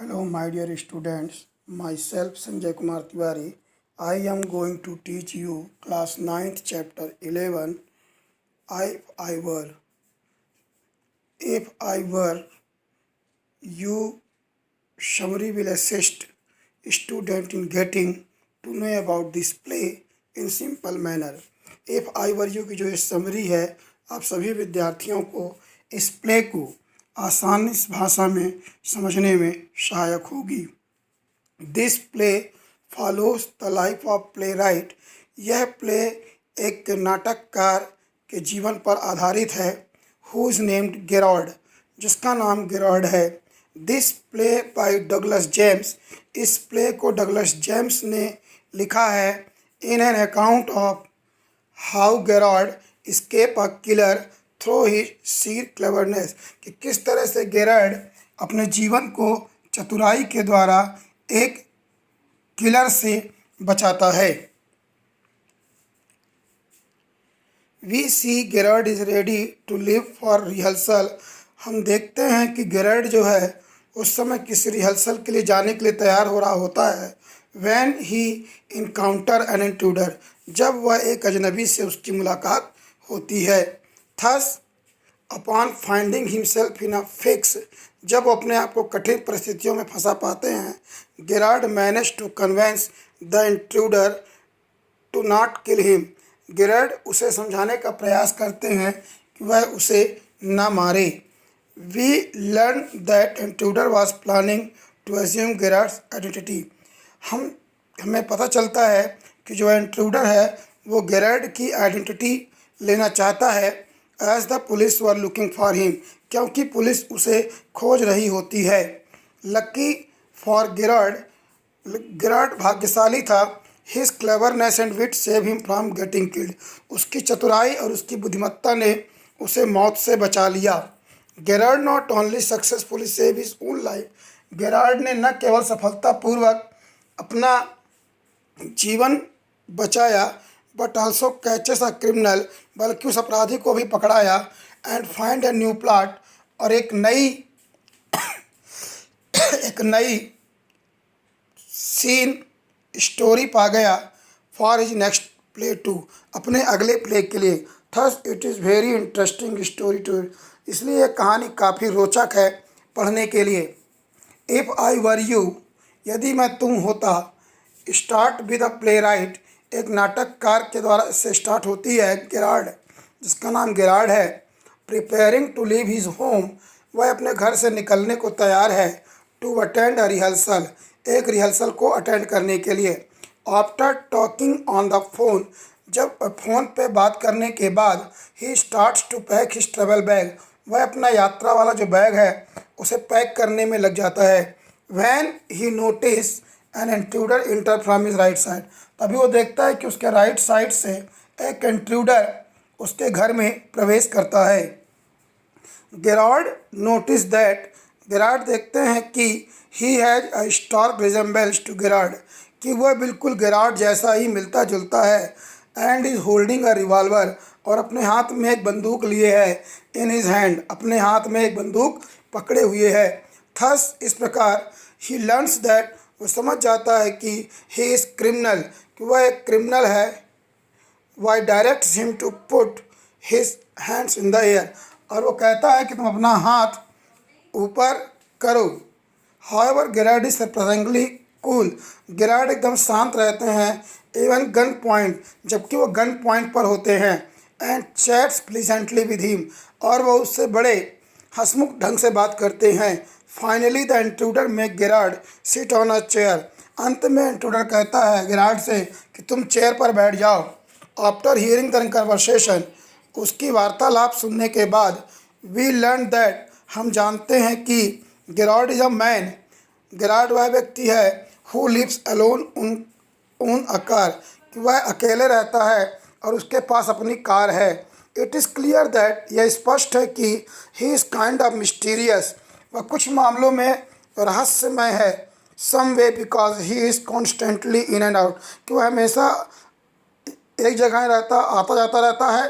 Hello, my dear students. Myself, Sanjay Kumar Tiwari. I am going to teach you class 9th, chapter 11. If I were. If I were you, summary will assist student in getting to know about this play in simple manner. If I were you की जो ये summary है, आप सभी विद्यार्थियों को इस play को आसान भाषा में समझने में सहायक होगी। This play follows the life of play right. यह प्ले एक नाटककार के जीवन पर आधारित है। हु इज नेम्ड गेरार्ड, जिसका नाम गेरार्ड है। This play by Douglas James. इस प्ले को डगलस जेम्स ने लिखा है। In an account of how Gerard escape a killer through his sheer cleverness, कि किस तरह से गेरार्ड अपने जीवन को चतुराई के द्वारा एक किलर से बचाता है। We see Gerard is ready to leave for rehearsal. हम देखते हैं कि गेरार्ड जो है उस समय किसी रिहर्सल के लिए जाने के लिए तैयार हो रहा होता है। When he encounter an intruder, जब वह एक अजनबी से उसकी मुलाकात होती है। Thus upon finding himself in a fix, जब वो अपने आप को कठिन परिस्थितियों में फंसा पाते हैं, Gerard manage to convince the intruder to not kill him. Gerard उसे समझाने का प्रयास करते हैं कि वह उसे न मारे। We learn that intruder was planning to assume Gerard's identity. हमें पता चलता है कि जो इंट्रूडर है वो गेरार्ड की आइडेंटिटी लेना चाहता है। As the police were looking for him, क्योंकि पुलिस उसे खोज रही होती है। लकी फॉर गेरार्ड, गेरार्ड भाग्यशाली था। His cleverness and wit save him from getting killed, उसकी चतुराई और उसकी बुद्धिमत्ता ने उसे मौत से बचा लिया। Gerard not only successfully save his own life, Gerard ने न केवल सफलतापूर्वक अपना जीवन बचाया but also catches a criminal, बल्कि उस अपराधी को भी पकड़ाया। And find a new plot, और एक नई सीन स्टोरी पा गया। For his next play too, अपने अगले प्ले के लिए। Thus it is very interesting story too, इसलिए यह कहानी काफ़ी रोचक है पढ़ने के लिए। इफ़ आई वर यू, यदि मैं तुम होता। Start with a play right, एक नाटककार के द्वारा इससे स्टार्ट होती है। गेरार्ड, जिसका नाम गेरार्ड है, preparing to leave his home, वह अपने घर से निकलने को तैयार है। टू अटेंड अ रिहर्सल, एक रिहर्सल को अटेंड करने के लिए। After talking on the phone, जब फ़ोन पे बात करने के बाद, he starts to pack his travel bag, वह अपना यात्रा वाला जो बैग है उसे पैक करने में लग जाता है। When he notice an intruder enter from his right side, तभी वो देखता है कि उसके राइट साइड से एक इंट्रूडर उसके घर में प्रवेश करता है। गेरार्ड नोटिस दैट, गेरार्ड देखते हैं कि he has a stark resembles to Gerard, कि वह बिल्कुल गेरार्ड जैसा ही मिलता जुलता है। And is holding a revolver, और अपने हाथ में एक बंदूक लिए है। इन हिज हैंड, अपने हाथ में एक बंदूक पकड़े हुए है। थस, इस प्रकार, ही लर्न्स दैट, वो समझ जाता है कि ही इज़ क्रिमिनल, कि वह एक क्रिमिनल है। Why directs him to put his hands in the air, और वो कहता है कि तुम अपना हाथ ऊपर करो। However Gerard is surprisingly cool, Gerard एकदम शांत रहते हैं। इवन गन पॉइंट, जबकि वो गन पॉइंट पर होते हैं। And chats pleasantly with him, और वह उससे बड़े हंसमुख ढंग से बात करते हैं। Finally the intruder make Gerard sit on a chair, अंत में इंट्रूडर कहता है गेरार्ड से कि तुम चेयर पर बैठ जाओ। आफ्टर हियरिंग द कन्वर्सेशन, उसकी वार्तालाप सुनने के बाद, वी लर्न दैट, हम जानते हैं कि Gerard is a man, Gerard वह व्यक्ति है, who lives alone on a car, कि वह अकेले रहता है और उसके पास अपनी कार है। इट इज़ क्लियर दैट, यह स्पष्ट है कि he is kind of mysterious, वह कुछ मामलों में रहस्यमय है। Some way because he is constantly in and out, कि वह हमेशा एक जगह रहता, आता जाता रहता है।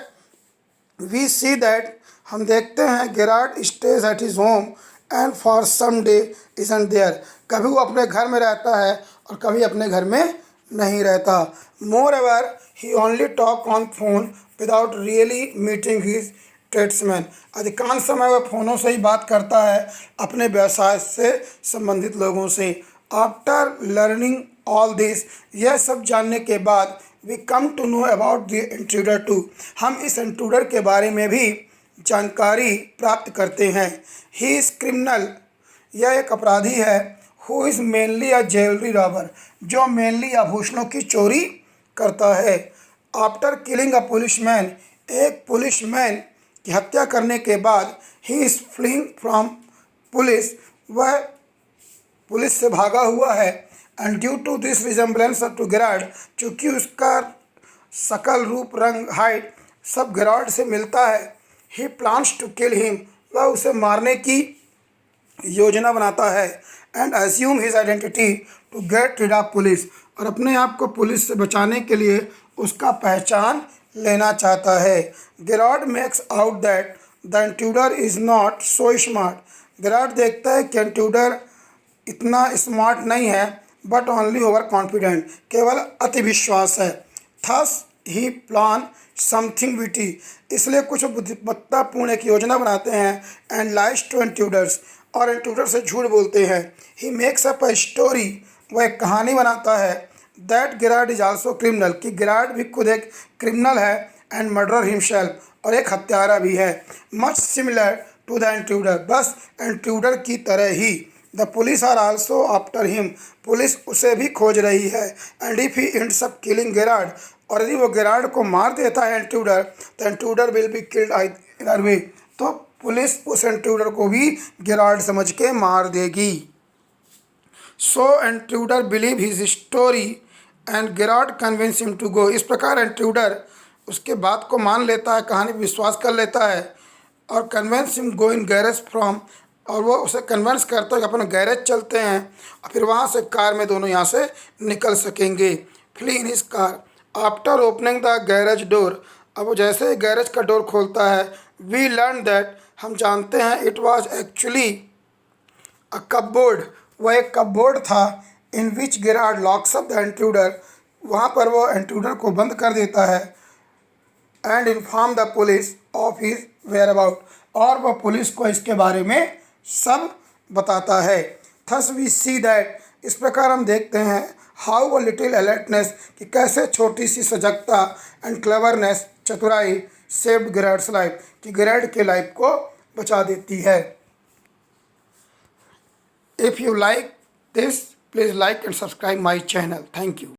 वी सी दैट, हम देखते हैं Gerard stage at his home and for some day isn't there. कभी वो अपने घर में रहता है और कभी अपने घर में नहीं रहता। More ever he only talk on phone without really meeting his tradesman. अधिकांश समय वह फ़ोनों से ही बात करता है अपने व्यवसाय से संबंधित लोगों से। आफ्टर लर्निंग ऑल दिस, यह सब जानने के बाद, we come to know about the intruder too, हम इस इंट्रूडर के बारे में भी जानकारी प्राप्त करते हैं। ही इज़ क्रिमिनल, यह एक अपराधी है। Who is mainly a jewellery robber, जो मेनली आभूषणों की चोरी करता है। आफ्टर किलिंग अ पुलिसमैन, एक पुलिसमैन की हत्या करने के बाद, he is fleeing from police, वह पुलिस से भागा हुआ है। And due to this resemblance to Gerard, चूँकि उसका शकल, रूप, रंग, हाइट सब गेरार्ड से मिलता है। He plans to kill him, वह उसे मारने की योजना बनाता है। And assume his identity to get rid of police, और अपने आप को पुलिस से बचाने के लिए उसका पहचान लेना चाहता है। Gerard makes out that the intruder is not so smart, Gerard देखता है कि इंट्रूडर इतना स्मार्ट नहीं है, बट ओनली ओवर कॉन्फिडेंट, केवल अति विश्वास है। Thus he plan something witty, इसलिए कुछ बुद्धिमत्तापूर्ण एक योजना बनाते हैं। एंड लाइज टू इंट्रूडर्स, और इंट्रूडर से झूठ बोलते हैं। He makes up a story, वह एक कहानी बनाता है। That Gerard is also criminal, कि गेरार्ड भी खुद एक क्रिमिनल है। एंड मर्डर हिमसेल्फ, और एक हत्यारा भी है। Much similar to the intruder, बस इंट्रूडर की तरह ही। The police are also after him, police उसे भी खोज रही है। And if he ends up killing Gerard, और यदि वो गेरार्ड को मार देता है इंट्रूडर, तो intruder will be killed either way, तो पुलिस उस इंट्रूडर को भी गेरार्ड समझ के मार देगी। So intruder believe his story and Gerard convince him to go, इस प्रकार इंट्रूडर उसके बात को मान लेता है, कहानी पर विश्वास कर लेता है। और convince him go in garage from, और वो उसे कन्वेंस करता है कि अपन गैरेज चलते हैं, और फिर वहाँ से कार में दोनों यहाँ से निकल सकेंगे। Flee in his car after opening the garage door, अब वो जैसे ही गैरेज का डोर खोलता है, वी लर्न दैट, हम जानते हैं, it was actually a cupboard, वह एक कपबोर्ड था। In which Gerard locks up the intruder, वहाँ पर वो इंट्रूडर को बंद कर देता है। And inform the police of his whereabout, और वह पुलिस को इसके बारे में सब बताता है। थस वी सी दैट, इस प्रकार हम देखते हैं, हाउ अ लिटिल अलर्टनेस, कि कैसे छोटी सी सजगता, एंड क्लेवरनेस, चतुराई, सेव्ड गेरार्ड्स लाइफ, कि गेरार्ड के लाइफ को बचा देती है। If you like this, please like and subscribe my channel. Thank you.